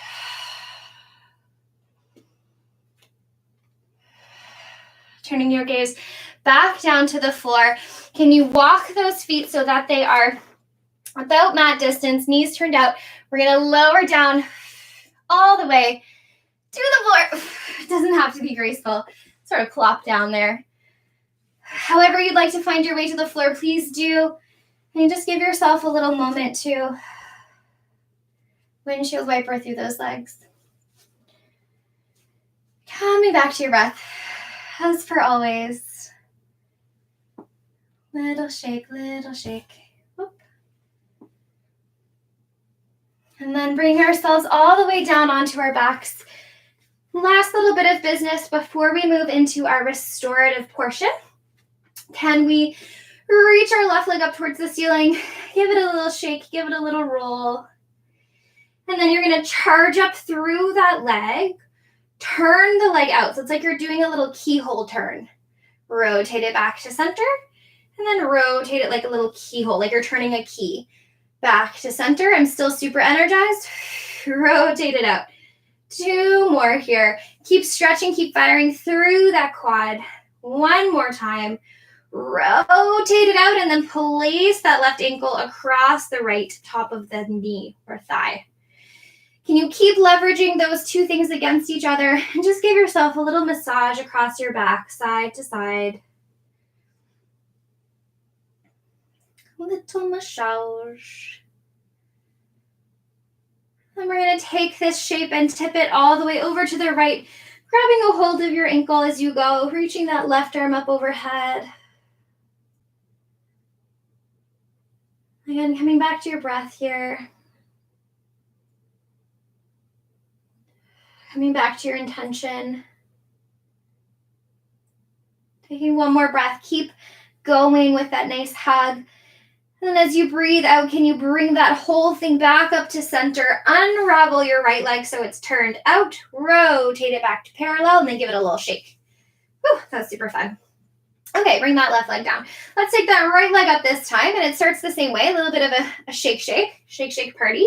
Speaker 1: Turning your gaze back down to the floor. Can you walk those feet so that they are about mat distance, knees turned out? We're going to lower down all the way to the floor. It doesn't have to be graceful. Sort of plop down there. However you'd like to find your way to the floor, please do. And just give yourself a little moment to windshield wiper through those legs. Coming back to your breath. As for always, little shake, little shake. Whoop. And then bring ourselves all the way down onto our backs. Last little bit of business before we move into our restorative portion. Can we reach our left leg up towards the ceiling? Give it a little shake, give it a little roll. And then you're going to charge up through that leg. Turn the leg out. So it's like you're doing a little keyhole turn. Rotate it back to center. And then rotate it like a little keyhole, like you're turning a key. Back to center. I'm still super energized. Rotate it out. 2 more here. Keep stretching, keep firing through that quad. 1 more time. Rotate it out and then place that left ankle across the right top of the knee or thigh. Can you keep leveraging those 2 things against each other and just give yourself a little massage across your back, side to side. A little massage. And we're going to take this shape and tip it all the way over to the right, grabbing a hold of your ankle as you go, reaching that left arm up overhead. Again, coming back to your breath here. Coming back to your intention. Taking 1 more breath. Keep going with that nice hug. And then as you breathe out, can you bring that whole thing back up to center? Unravel your right leg so it's turned out. Rotate it back to parallel and then give it a little shake. Whew, that's super fun. Okay, bring that left leg down. Let's take that right leg up this time. And it starts the same way. A little bit of a shake party.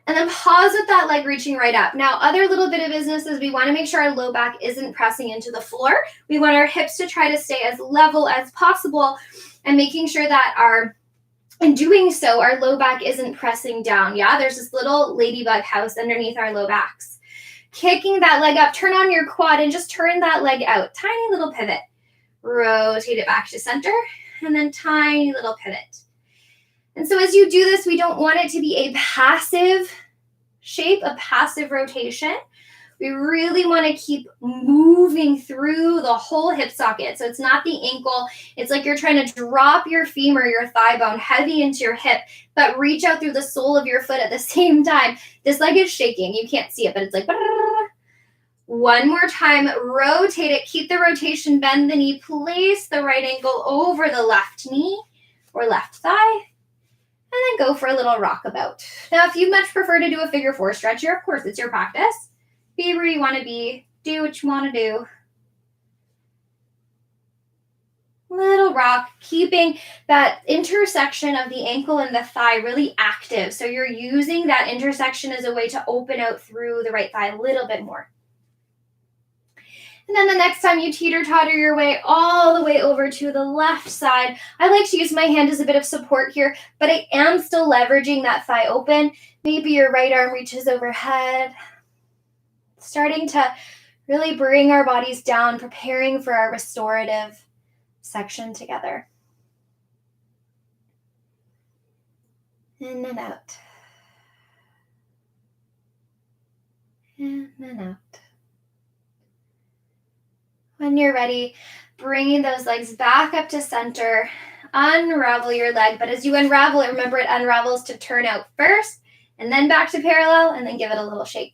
Speaker 1: And then pause with that leg reaching right up. Now, other little bit of business is we want to make sure our low back isn't pressing into the floor. We want our hips to try to stay as level as possible, and making sure that in doing so, our low back isn't pressing down. Yeah, there's this little ladybug house underneath our low backs. Kicking that leg up, turn on your quad and just turn that leg out. Tiny little pivot. Rotate it back to center, and then tiny little pivot. And so as you do this, we don't want it to be a passive shape, a passive rotation. We really want to keep moving through the whole hip socket. So it's not the ankle. It's like you're trying to drop your femur, your thigh bone heavy into your hip, but reach out through the sole of your foot at the same time. This leg is shaking. You can't see it, but it's like, one more time, rotate it. Keep the rotation, bend the knee, place the right ankle over the left knee or left thigh, and then go for a little rockabout. Now, if you much prefer to do a figure 4 stretch here, of course, it's your practice. Be where you want to be. Do what you want to do. Little rock, keeping that intersection of the ankle and the thigh really active. So you're using that intersection as a way to open out through the right thigh a little bit more. And then the next time you teeter-totter your way all the way over to the left side, I like to use my hand as a bit of support here, but I am still leveraging that thigh open. Maybe your right arm reaches overhead. Starting to really bring our bodies down, preparing for our restorative section together. In and out. In and out. When you're ready, bringing those legs back up to center, unravel your leg. But as you unravel it, remember it unravels to turn out first, and then back to parallel, and then give it a little shake.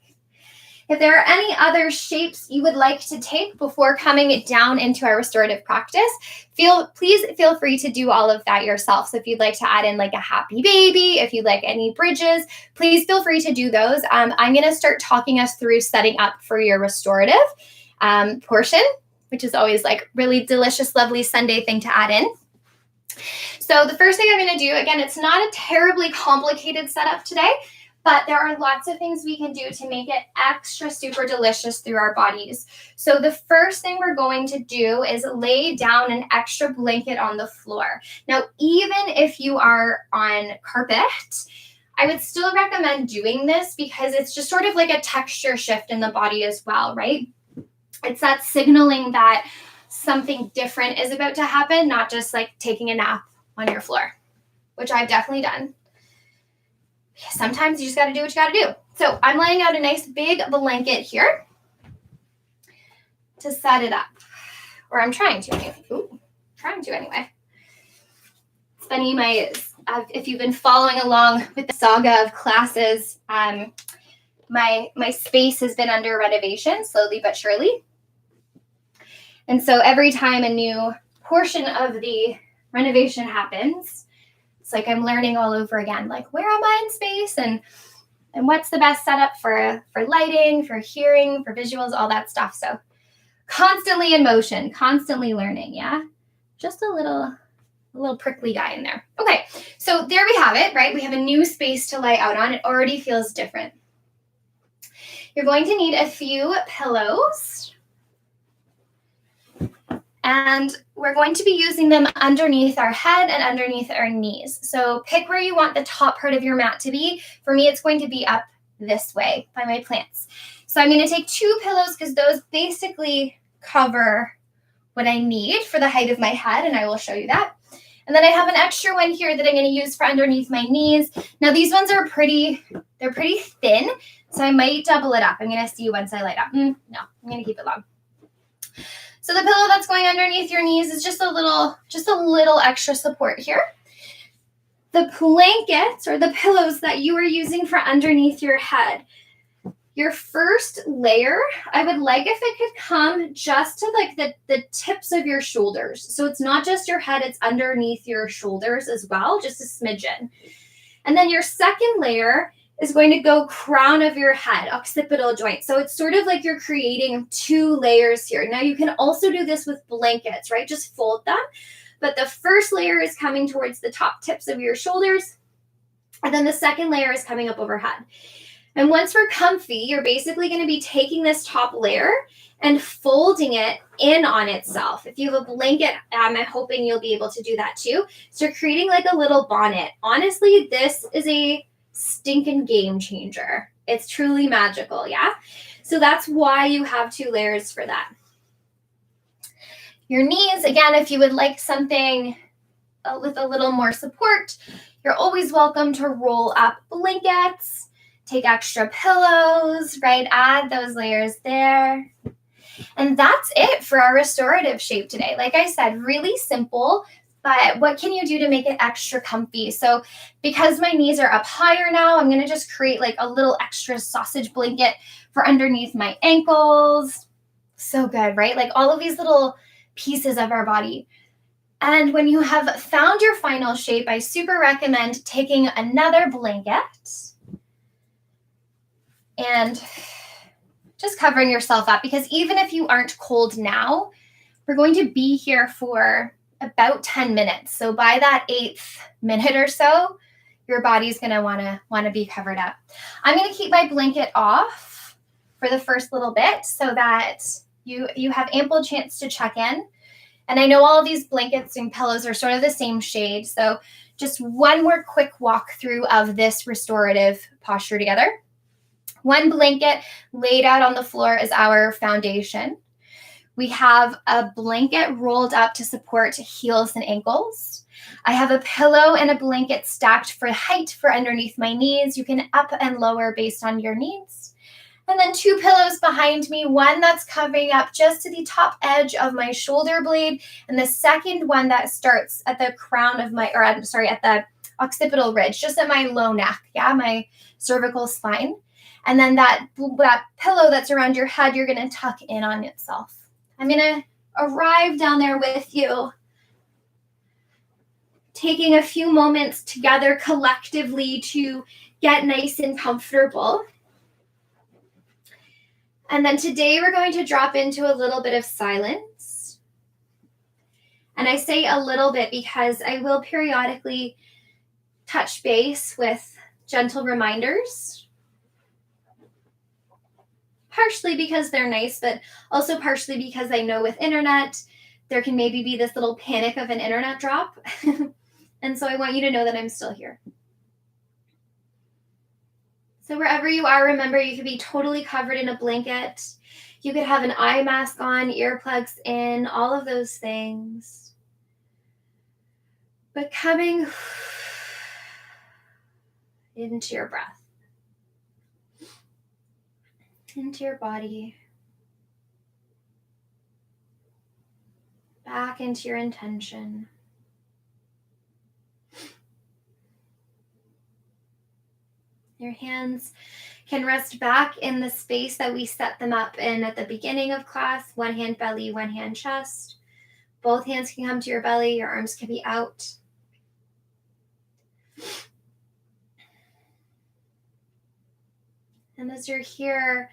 Speaker 1: If there are any other shapes you would like to take before coming down into our restorative practice, please feel free to do all of that yourself. So if you'd like to add in like a happy baby, if you'd like any bridges, please feel free to do those. I'm going to start talking us through setting up for your restorative portion, which is always like really delicious, lovely Sunday thing to add in. So the first thing I'm going to do, again, it's not a terribly complicated setup today, but there are lots of things we can do to make it extra super delicious through our bodies. So the first thing we're going to do is lay down an extra blanket on the floor. Now, even if you are on carpet, I would still recommend doing this because it's just sort of like a texture shift in the body as well, right? It's that signaling that something different is about to happen, not just like taking a nap on your floor, which I've definitely done. Sometimes you just got to do what you got to do. So I'm laying out a nice big blanket here to set it up, or I'm trying to anyway. It's funny, if you've been following along with the saga of classes, my space has been under renovation slowly but surely. And so every time a new portion of the renovation happens, it's like I'm learning all over again, like where am I in space and what's the best setup for lighting, for hearing, for visuals, all that stuff. So constantly in motion, constantly learning, yeah? Just a little prickly guy in there. Okay, so there we have it, right? We have a new space to lay out on. It already feels different. You're going to need a few pillows. And we're going to be using them underneath our head and underneath our knees. So pick where you want the top part of your mat to be. For me, it's going to be up this way by my plants. So I'm going to take 2 pillows because those basically cover what I need for the height of my head, and I will show you that. And then I have an extra one here that I'm going to use for underneath my knees. Now these ones are pretty thin, so I might double it up. I'm going to see once I light up. No, I'm going to keep it long. So the pillow that's going underneath your knees is just a little extra support here. The blankets or the pillows that you are using for underneath your head, your first layer, I would like if it could come just to like the tips of your shoulders. So it's not just your head, it's underneath your shoulders as well, just a smidgen. And then your second layer is going to go crown of your head, occipital joint. So it's sort of like you're creating 2 layers here. Now you can also do this with blankets, right? Just fold them. But the first layer is coming towards the top tips of your shoulders. And then the second layer is coming up overhead. And once we're comfy, you're basically going to be taking this top layer and folding it in on itself. If you have a blanket, I'm hoping you'll be able to do that too. So you're creating like a little bonnet. Honestly, this is a stinking game changer. It's truly magical, yeah? So that's why you have 2 layers for that. Your knees, again, if you would like something with a little more support, you're always welcome to roll up blankets, take extra pillows, right? Add those layers there. And that's it for our restorative shape today. Like I said, really simple, but what can you do to make it extra comfy? So because my knees are up higher now, I'm going to just create like a little extra sausage blanket for underneath my ankles. So good, right? Like all of these little pieces of our body. And when you have found your final shape, I super recommend taking another blanket and just covering yourself up, because even if you aren't cold now, we're going to be here for about 10 minutes. So by that 8th minute or so, your body's going to want to be covered up. I'm going to keep my blanket off for the first little bit so that you have ample chance to check in. And I know all of these blankets and pillows are sort of the same shade. So just one more quick walkthrough of this restorative posture together. One blanket laid out on the floor is our foundation. We have a blanket rolled up to support heels and ankles. I have a pillow and a blanket stacked for height for underneath my knees. You can up and lower based on your needs. And then 2 pillows behind me, one that's covering up just to the top edge of my shoulder blade, and the second one that starts at the crown of my, or at the occipital ridge, just at my low neck, yeah, my cervical spine. And then that pillow that's around your head, you're going to tuck in on itself. I'm going to arrive down there with you, taking a few moments together collectively to get nice and comfortable. And then today we're going to drop into a little bit of silence. And I say a little bit because I will periodically touch base with gentle reminders. Partially because they're nice, but also partially because I know with internet, there can maybe be this little panic of an internet drop. And so I want you to know that I'm still here. So wherever you are, remember you could be totally covered in a blanket. You could have an eye mask on, earplugs in, all of those things. But coming into your breath, into your body, back into your intention. Your hands can rest back in the space that we set them up in at the beginning of class. One hand belly, one hand chest. Both hands can come to your belly. Your arms can be out. And as you're here,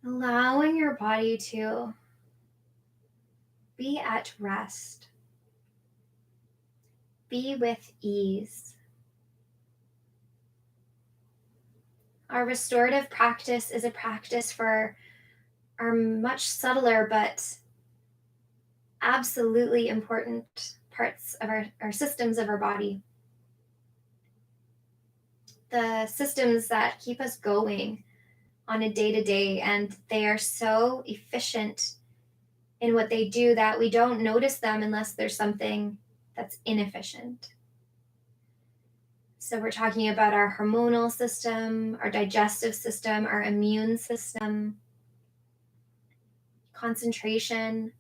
Speaker 1: allowing your body to be at rest. Be with ease. Our restorative practice is a practice for our much subtler but absolutely important parts of our systems of our body. The systems that keep us going on a day-to-day, and they are so efficient in what they do that we don't notice them unless there's something that's inefficient. So we're talking about our hormonal system, our digestive system, our immune system, concentration.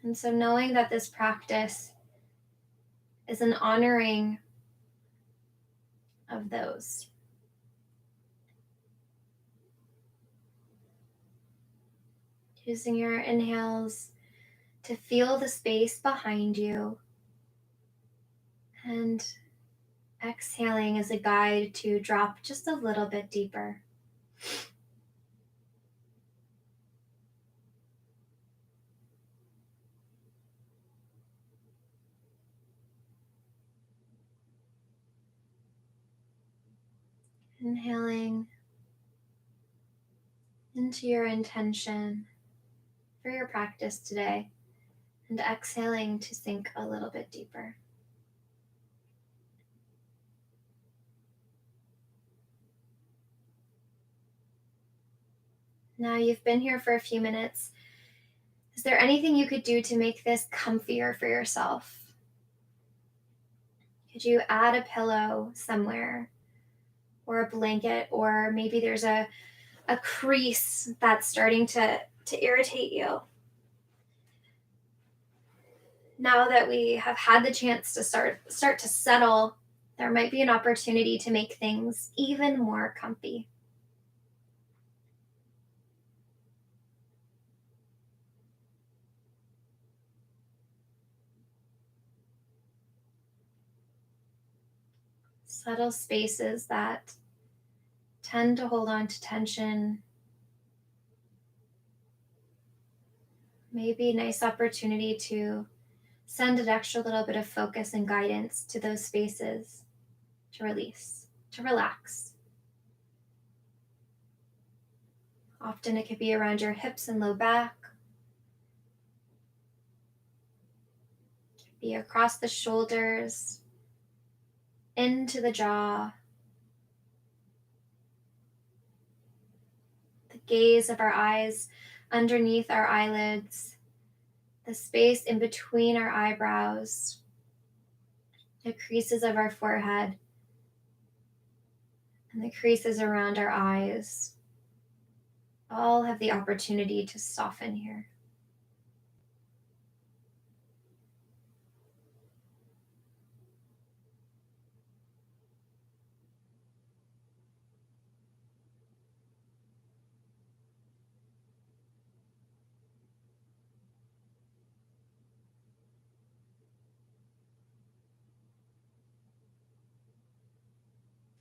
Speaker 1: And so knowing that this practice is an honoring of those. Using your inhales to feel the space behind you, and exhaling as a guide to drop just a little bit deeper. Inhaling into your intention for your practice today, and exhaling to sink a little bit deeper. Now you've been here for a few minutes. Is there anything you could do to make this comfier for yourself? Could you add a pillow somewhere, or a blanket, or maybe there's a crease that's starting to irritate you? Now that we have had the chance to start to settle, there might be an opportunity to make things even more comfy. Subtle spaces that tend to hold on to tension. Maybe a nice opportunity to send an extra little bit of focus and guidance to those spaces, to release, to relax. Often it could be around your hips and low back, it could be across the shoulders, into the jaw, the gaze of our eyes underneath our eyelids, the space in between our eyebrows, the creases of our forehead, and the creases around our eyes all have the opportunity to soften here.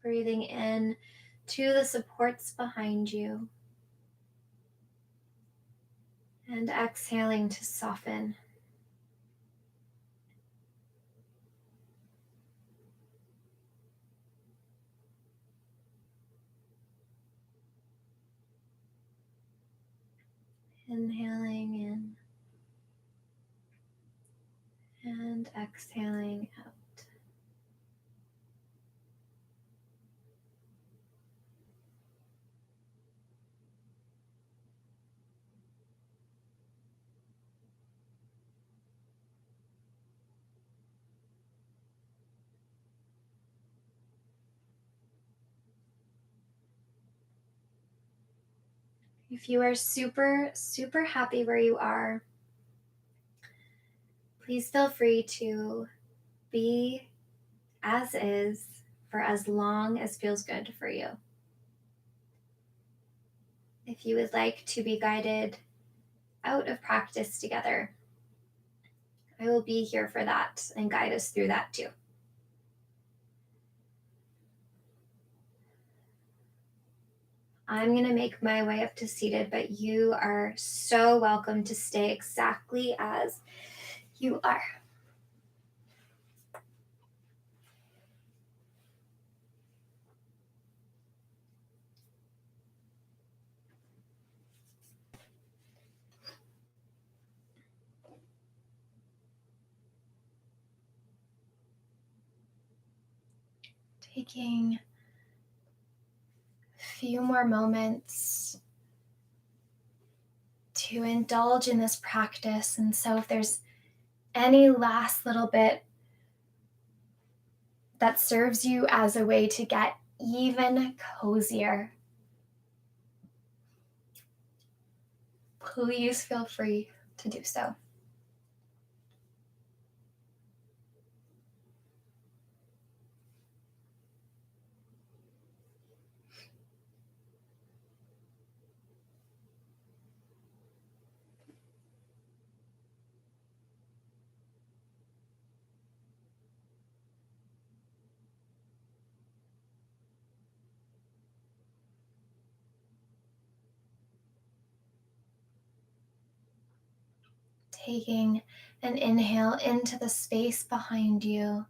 Speaker 1: Breathing in to the supports behind you, and exhaling to soften. Inhaling in and exhaling out. If you are super, super happy where you are, please feel free to be as is for as long as feels good for you. If you would like to be guided out of practice together, I will be here for that and guide us through that too. I'm going to make my way up to seated, but you are so welcome to stay exactly as you are. Taking a few more moments to indulge in this practice. And so if there's any last little bit that serves you as a way to get even cozier, please feel free to do so. Taking an inhale into the space behind you,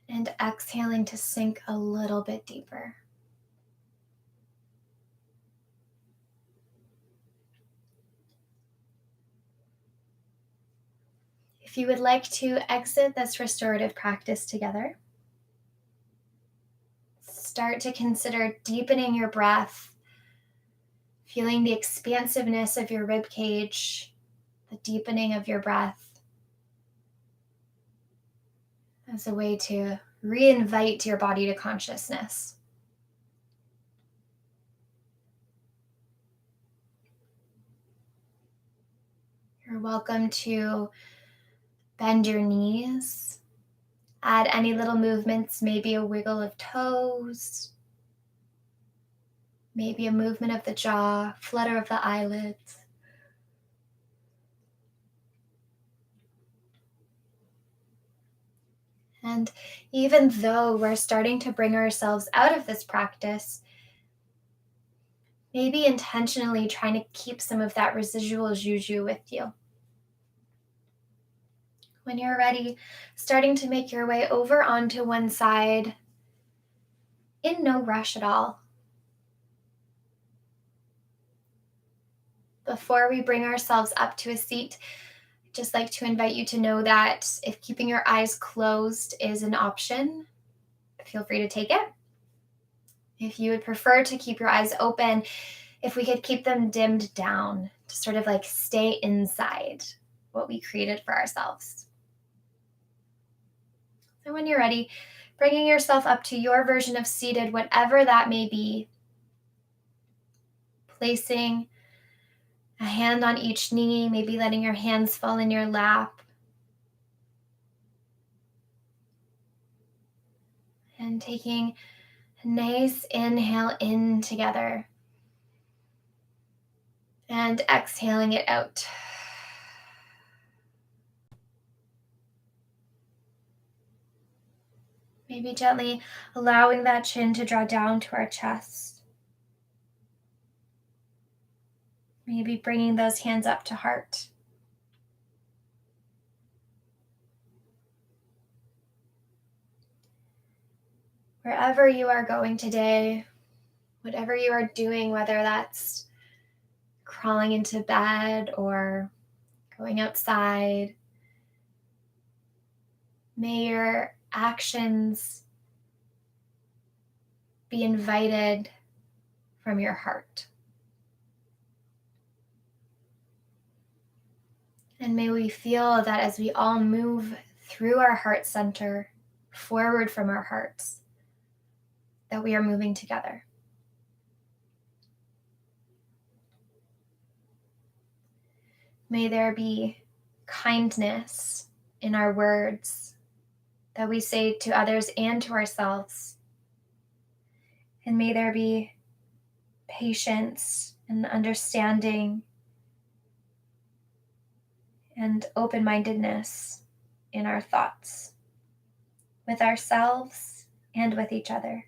Speaker 1: And exhaling to sink a little bit deeper. If you would like to exit this restorative practice together, start to consider deepening your breath, feeling the expansiveness of your rib cage, the deepening of your breath as a way to reinvite your body to consciousness. You're welcome to bend your knees, add any little movements, maybe a wiggle of toes, maybe a movement of the jaw, flutter of the eyelids. And even though we're starting to bring ourselves out of this practice, maybe intentionally trying to keep some of that residual juju with you. When you're ready, starting to make your way over onto one side in no rush at all. Before we bring ourselves up to a seat, I'd just like to invite you to know that if keeping your eyes closed is an option, feel free to take it. If you would prefer to keep your eyes open, if we could keep them dimmed down to sort of like stay inside what we created for ourselves. So when you're ready, bringing yourself up to your version of seated, whatever that may be, placing a hand on each knee, maybe letting your hands fall in your lap. And taking a nice inhale in together. And exhaling it out. Maybe gently allowing that chin to draw down to our chest. Maybe bringing those hands up to heart. Wherever you are going today, whatever you are doing, whether that's crawling into bed or going outside, may your actions be invited from your heart. And may we feel that as we all move through our heart center, forward from our hearts, that we are moving together. May there be kindness in our words that we say to others and to ourselves. And may there be patience and understanding and open-mindedness in our thoughts, with ourselves and with each other.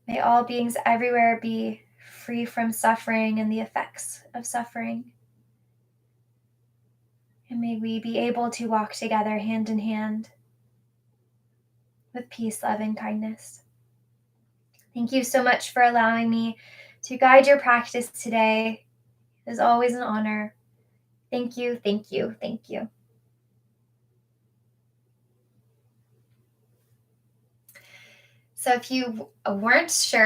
Speaker 1: May all beings everywhere be free from suffering and the effects of suffering. And may we be able to walk together hand in hand with peace, love, and kindness. Thank you so much for allowing me to guide your practice today. It is always an honor. Thank you, thank you, thank you. So if you weren't sure